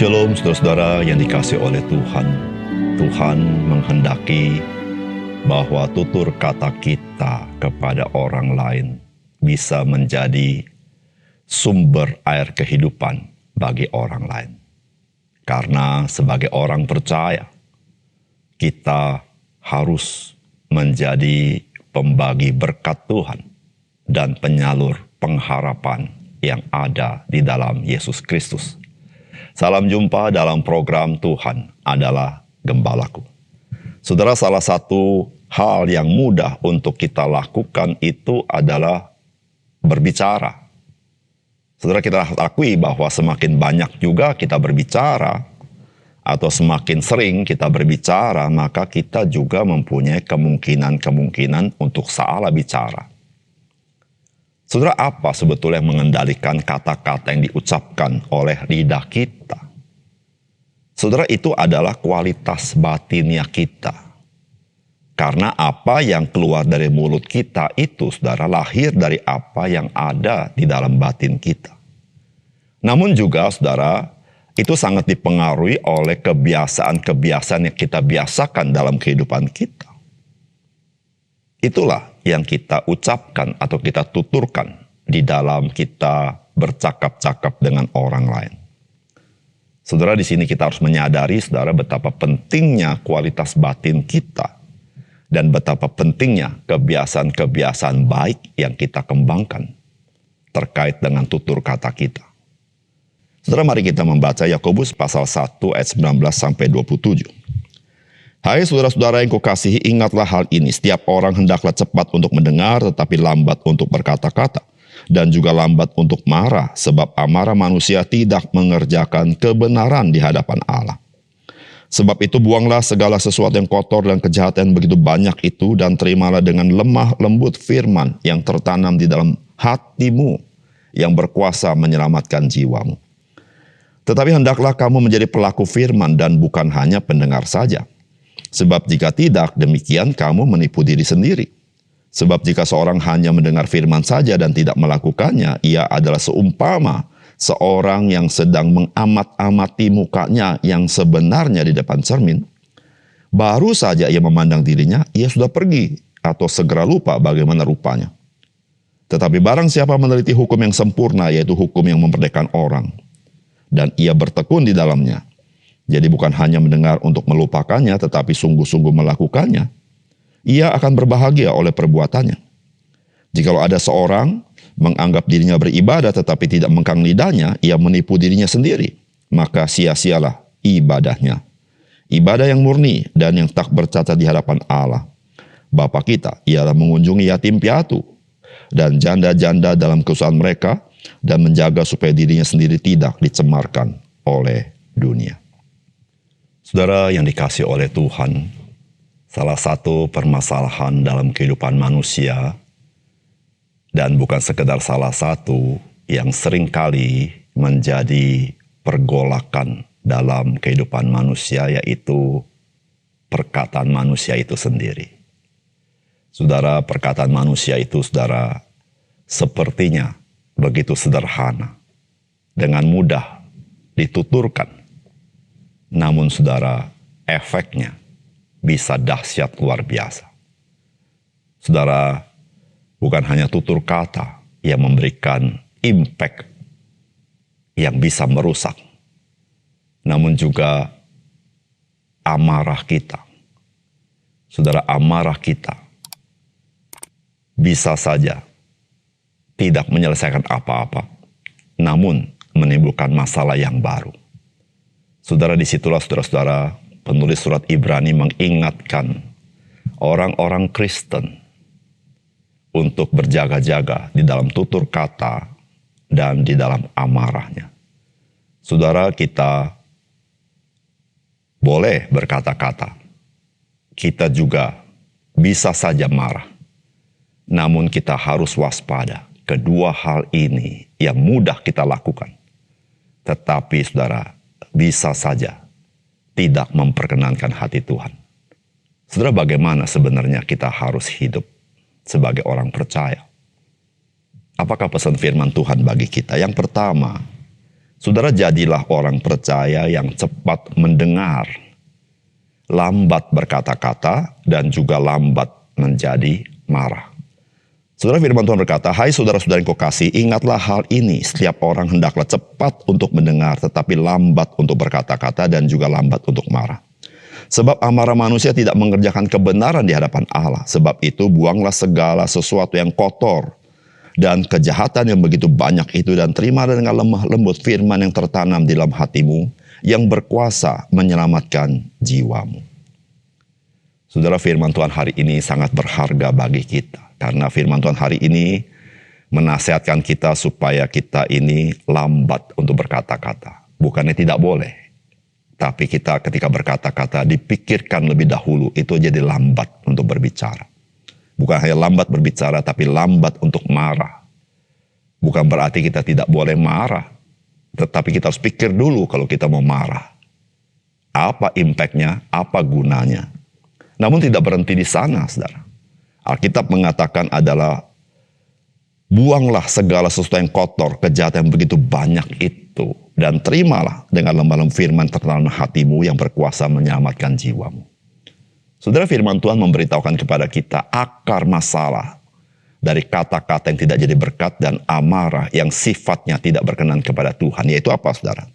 Shalom saudara-saudara yang dikasihi oleh Tuhan. Tuhan menghendaki bahwa tutur kata kita kepada orang lain bisa menjadi sumber air kehidupan bagi orang lain. Karena sebagai orang percaya, kita harus menjadi pembagi berkat Tuhan dan penyalur pengharapan yang ada di dalam Yesus Kristus. Salam jumpa dalam program Tuhan adalah Gembalaku. Saudara, salah satu hal yang mudah untuk kita lakukan itu adalah berbicara. Saudara, kita akui bahwa semakin banyak juga kita berbicara, atau semakin sering kita berbicara, maka kita juga mempunyai kemungkinan untuk salah bicara. Saudara, apa sebetulnya yang mengendalikan kata-kata yang diucapkan oleh lidah kita? Saudara, itu adalah kualitas batinnya kita. Karena apa yang keluar dari mulut kita itu, saudara, lahir dari apa yang ada di dalam batin kita. Namun juga, saudara, itu sangat dipengaruhi oleh kebiasaan-kebiasaan yang kita biasakan dalam kehidupan kita. Itulah yang kita ucapkan atau kita tuturkan di dalam kita bercakap-cakap dengan orang lain. Saudara, di sini kita harus menyadari, saudara, betapa pentingnya kualitas batin kita dan betapa pentingnya kebiasaan-kebiasaan baik yang kita kembangkan terkait dengan tutur kata kita. Saudara, mari kita membaca Yakobus pasal 1 ayat 19 sampai 27. Hai saudara-saudara yang kukasihi, ingatlah hal ini. Setiap orang hendaklah cepat untuk mendengar, tetapi lambat untuk berkata-kata. Dan juga lambat untuk marah, sebab amarah manusia tidak mengerjakan kebenaran di hadapan Allah. Sebab itu buanglah segala sesuatu yang kotor dan kejahatan begitu banyak itu, dan terimalah dengan lemah lembut firman yang tertanam di dalam hatimu, yang berkuasa menyelamatkan jiwamu. Tetapi hendaklah kamu menjadi pelaku firman dan bukan hanya pendengar saja. Sebab jika tidak, demikian kamu menipu diri sendiri. Sebab jika seorang hanya mendengar firman saja dan tidak melakukannya, ia adalah seumpama seorang yang sedang mengamat-amati mukanya yang sebenarnya di depan cermin. Baru saja ia memandang dirinya, ia sudah pergi atau segera lupa bagaimana rupanya. Tetapi barang siapa meneliti hukum yang sempurna, yaitu hukum yang memerdekakan orang, dan ia bertekun di dalamnya, jadi bukan hanya mendengar untuk melupakannya, tetapi sungguh-sungguh melakukannya, ia akan berbahagia oleh perbuatannya. Jikalau ada seorang menganggap dirinya beribadah tetapi tidak mengkang lidahnya, ia menipu dirinya sendiri, maka sia-sialah ibadahnya. Ibadah yang murni dan yang tak bercacat di hadapan Allah Bapa kita ialah mengunjungi yatim piatu dan janda-janda dalam kesusahan mereka, dan menjaga supaya dirinya sendiri tidak dicemarkan oleh dunia. Saudara yang dikasihi oleh Tuhan, salah satu permasalahan dalam kehidupan manusia, dan bukan sekedar salah satu, yang seringkali menjadi pergolakan dalam kehidupan manusia, yaitu perkataan manusia itu sendiri. Saudara, perkataan manusia itu, saudara, sepertinya begitu sederhana, dengan mudah dituturkan. Namun saudara, efeknya bisa dahsyat luar biasa. Saudara, bukan hanya tutur kata yang memberikan impact yang bisa merusak, namun juga amarah kita. Saudara, amarah kita bisa saja tidak menyelesaikan apa-apa, namun menimbulkan masalah yang baru. Saudara, disitulah saudara-saudara penulis surat Ibrani mengingatkan orang-orang Kristen untuk berjaga-jaga di dalam tutur kata dan di dalam amarahnya. Saudara, kita boleh berkata-kata, kita juga bisa saja marah, namun kita harus waspada. Kedua hal ini yang mudah kita lakukan, tetapi saudara, bisa saja tidak memperkenankan hati Tuhan. Saudara, bagaimana sebenarnya kita harus hidup sebagai orang percaya? Apakah pesan firman Tuhan bagi kita? Yang pertama, Saudara, jadilah orang percaya yang cepat mendengar, lambat berkata-kata, dan juga lambat menjadi marah. Saudara, firman Tuhan berkata, "Hai saudara-saudara yang kukasihi, ingatlah hal ini. Setiap orang hendaklah cepat untuk mendengar, tetapi lambat untuk berkata-kata dan juga lambat untuk marah. Sebab amarah manusia tidak mengerjakan kebenaran di hadapan Allah. Sebab itu buanglah segala sesuatu yang kotor dan kejahatan yang begitu banyak itu, dan terimalah dengan lemah lembut firman yang tertanam di dalam hatimu, yang berkuasa menyelamatkan jiwamu." Saudara, firman Tuhan hari ini sangat berharga bagi kita. Karena firman Tuhan hari ini menasihatkan kita supaya kita ini lambat untuk berkata-kata. Bukannya tidak boleh, tapi kita ketika berkata-kata dipikirkan lebih dahulu, itu jadi lambat untuk berbicara. Bukan hanya lambat berbicara, tapi lambat untuk marah. Bukan berarti kita tidak boleh marah, tetapi kita harus pikir dulu kalau kita mau marah. Apa impactnya, apa gunanya. Namun tidak berhenti di sana, saudara. Alkitab mengatakan adalah buanglah segala sesuatu yang kotor, kejahatan yang begitu banyak itu, dan terimalah dengan lemah lembut firman tertanam hatimu yang berkuasa menyelamatkan jiwamu. Saudara, firman Tuhan memberitahukan kepada kita akar masalah dari kata-kata yang tidak jadi berkat dan amarah yang sifatnya tidak berkenan kepada Tuhan. Yaitu apa, saudara?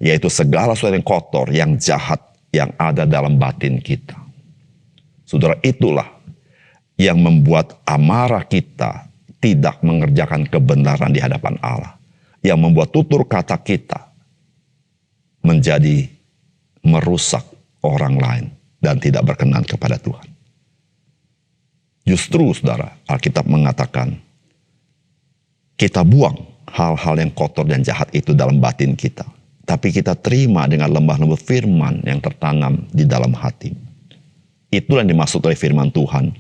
Yaitu segala sesuatu yang kotor, yang jahat, yang ada dalam batin kita. Saudara, itulah yang membuat amarah kita tidak mengerjakan kebenaran di hadapan Allah. Yang membuat tutur kata kita menjadi merusak orang lain dan tidak berkenan kepada Tuhan. Justru, saudara, Alkitab mengatakan kita buang hal-hal yang kotor dan jahat itu dalam batin kita. Tapi kita terima dengan lemah lembut firman yang tertanam di dalam hati. Itulah yang dimaksud oleh firman Tuhan.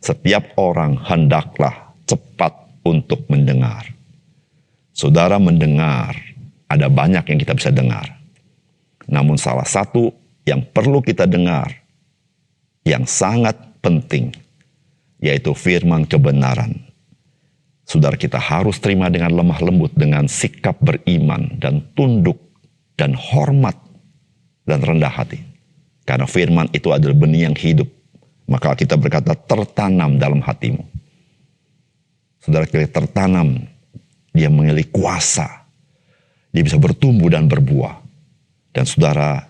Setiap orang hendaklah cepat untuk mendengar. Saudara, mendengar, ada banyak yang kita bisa dengar. Namun salah satu yang perlu kita dengar, yang sangat penting, yaitu firman kebenaran. Saudara, kita harus terima dengan lemah lembut, dengan sikap beriman dan tunduk dan hormat dan rendah hati. Karena firman itu adalah benih yang hidup. Maka kita berkata tertanam dalam hatimu. Saudara, kita tertanam, dia memiliki kuasa. Dia bisa bertumbuh dan berbuah. Dan saudara,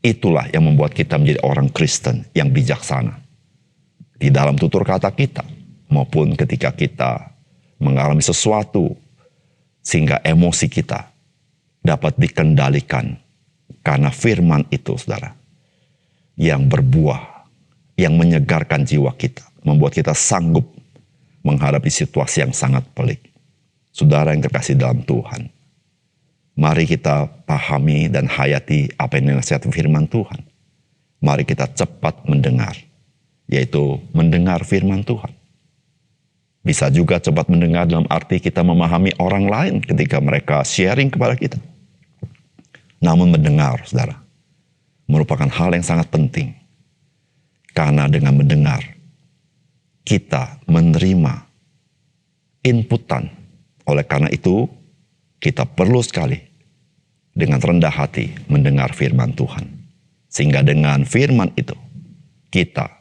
itulah yang membuat kita menjadi orang Kristen yang bijaksana. Di dalam tutur kata kita, maupun ketika kita mengalami sesuatu, sehingga emosi kita dapat dikendalikan. Karena firman itu, saudara, yang berbuah, yang menyegarkan jiwa kita, membuat kita sanggup menghadapi situasi yang sangat pelik. Saudara yang terkasih dalam Tuhan, mari kita pahami dan hayati apa yang dinasihatkan firman Tuhan. Mari kita cepat mendengar, yaitu mendengar firman Tuhan. Bisa juga cepat mendengar dalam arti kita memahami orang lain ketika mereka sharing kepada kita. Namun mendengar, saudara, merupakan hal yang sangat penting. Karena dengan mendengar, kita menerima inputan. Oleh karena itu, kita perlu sekali dengan rendah hati mendengar firman Tuhan. Sehingga dengan firman itu, kita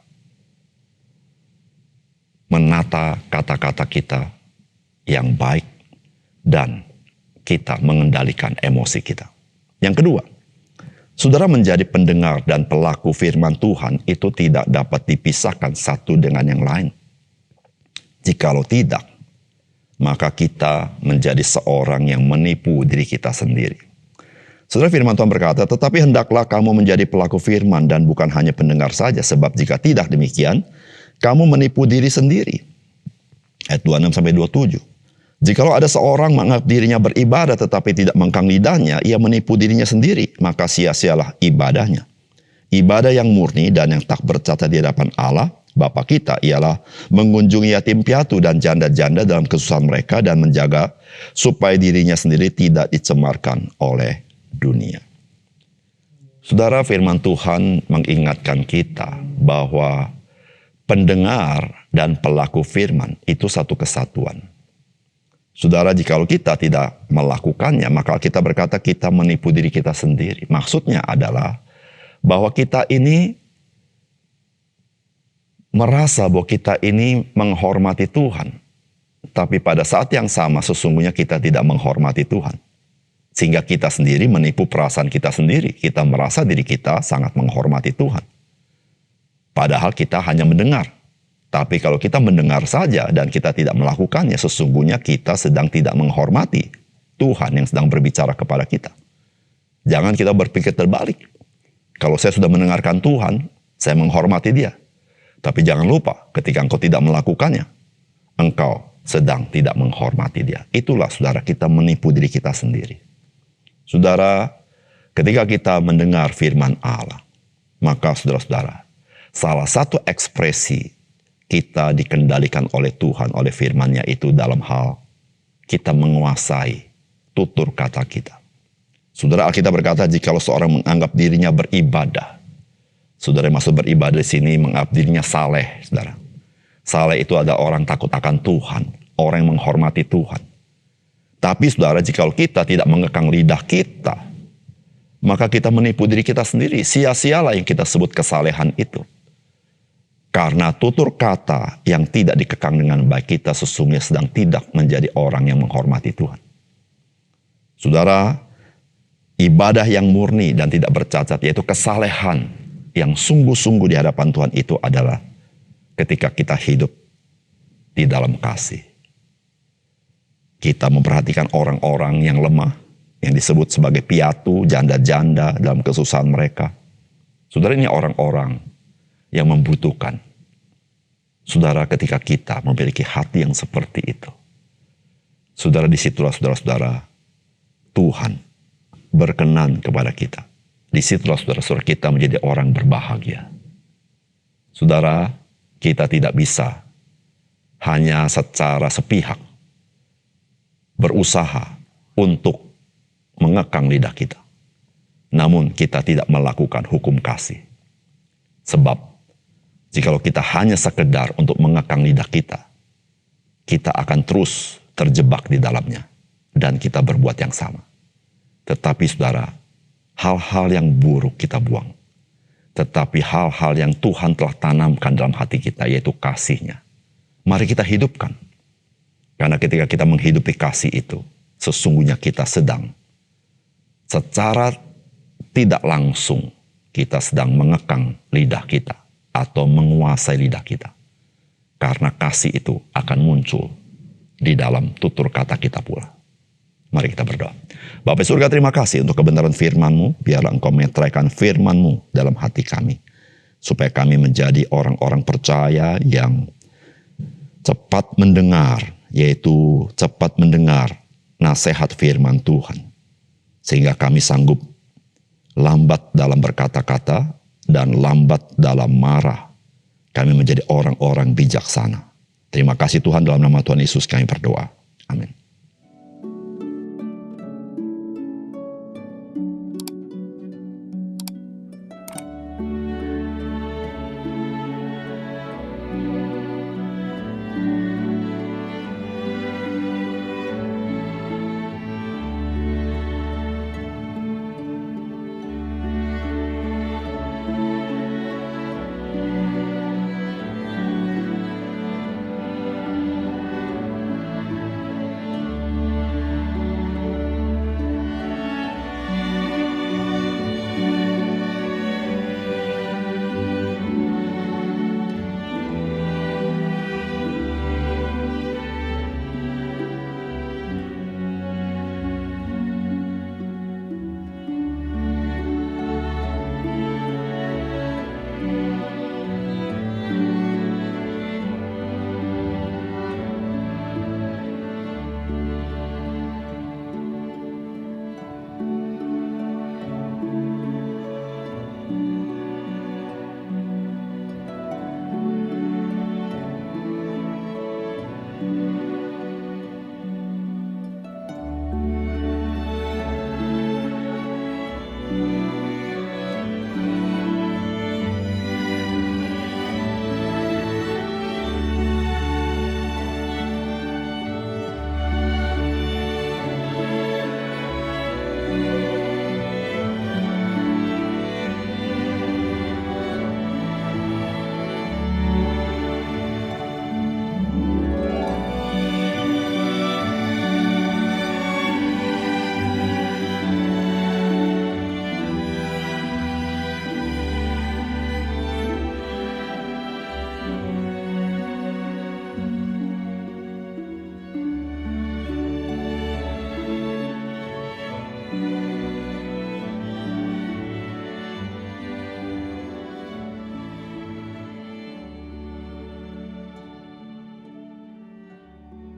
menata kata-kata kita yang baik dan kita mengendalikan emosi kita. Yang kedua, saudara, menjadi pendengar dan pelaku firman Tuhan itu tidak dapat dipisahkan satu dengan yang lain. Jikalau tidak, maka kita menjadi seorang yang menipu diri kita sendiri. Saudara, firman Tuhan berkata, tetapi hendaklah kamu menjadi pelaku firman dan bukan hanya pendengar saja, sebab jika tidak demikian, kamu menipu diri sendiri. Ayat 26-27. Jikalau ada seorang menganggap dirinya beribadah tetapi tidak mengekang lidahnya, ia menipu dirinya sendiri, maka sia-sialah ibadahnya. Ibadah yang murni dan yang tak bercacat di hadapan Allah, Bapa kita, ialah mengunjungi yatim piatu dan janda-janda dalam kesusahan mereka dan menjaga supaya dirinya sendiri tidak dicemarkan oleh dunia. Saudara, firman Tuhan mengingatkan kita bahwa pendengar dan pelaku firman itu satu kesatuan. Saudara, jikalau kita tidak melakukannya, maka kita berkata kita menipu diri kita sendiri. Maksudnya adalah bahwa kita ini merasa bahwa kita ini menghormati Tuhan. Tapi pada saat yang sama sesungguhnya kita tidak menghormati Tuhan. Sehingga kita sendiri menipu perasaan kita sendiri. Kita merasa diri kita sangat menghormati Tuhan. Padahal kita hanya mendengar. Tapi kalau kita mendengar saja dan kita tidak melakukannya, sesungguhnya kita sedang tidak menghormati Tuhan yang sedang berbicara kepada kita. Jangan kita berpikir terbalik. Kalau saya sudah mendengarkan Tuhan, saya menghormati Dia. Tapi jangan lupa, ketika engkau tidak melakukannya, engkau sedang tidak menghormati Dia. Itulah, saudara, kita menipu diri kita sendiri. Saudara, ketika kita mendengar firman Allah, maka saudara-saudara, salah satu ekspresi kita dikendalikan oleh Tuhan, oleh firman-Nya itu dalam hal kita menguasai tutur kata kita. Saudara, Alkitab berkata, jikalau seorang menganggap dirinya beribadah, saudara yang maksud beribadah di sini menganggap dirinya saleh, saudara. Saleh itu ada orang takut akan Tuhan, orang yang menghormati Tuhan. Tapi saudara, jikalau kita tidak mengekang lidah kita, maka kita menipu diri kita sendiri. Sia-sialah yang kita sebut kesalehan itu. Karena tutur kata yang tidak dikekang dengan baik, kita sesungguhnya sedang tidak menjadi orang yang menghormati Tuhan. Saudara, ibadah yang murni dan tidak bercacat, yaitu kesalehan yang sungguh-sungguh di hadapan Tuhan, itu adalah ketika kita hidup di dalam kasih. Kita memperhatikan orang-orang yang lemah, yang disebut sebagai piatu, janda-janda dalam kesusahan mereka. Saudara, ini orang-orang yang membutuhkan. Saudara, ketika kita memiliki hati yang seperti itu, saudara, disitulah saudara-saudara, Tuhan berkenan kepada kita. Disitulah saudara-saudara kita menjadi orang berbahagia. Saudara, kita tidak bisa hanya secara sepihak berusaha untuk mengekang lidah kita. Namun kita tidak melakukan hukum kasih. Sebab jikalau kita hanya sekedar untuk mengekang lidah kita, kita akan terus terjebak di dalamnya dan kita berbuat yang sama. Tetapi saudara, hal-hal yang buruk kita buang. Tetapi hal-hal yang Tuhan telah tanamkan dalam hati kita, yaitu kasih-Nya, mari kita hidupkan. Karena ketika kita menghidupi kasih itu, sesungguhnya kita sedang secara tidak langsung kita sedang mengekang lidah kita atau menguasai lidah kita. Karena kasih itu akan muncul di dalam tutur kata kita pula. Mari kita berdoa. Bapa surga, terima kasih untuk kebenaran firman-Mu. Biarlah Engkau meteraikan firman-Mu dalam hati kami. Supaya kami menjadi orang-orang percaya yang cepat mendengar, yaitu cepat mendengar nasihat firman Tuhan. Sehingga kami sanggup lambat dalam berkata-kata dan lambat dalam marah. Kami menjadi orang-orang bijaksana. Terima kasih Tuhan, dalam nama Tuhan Yesus kami berdoa. Amin.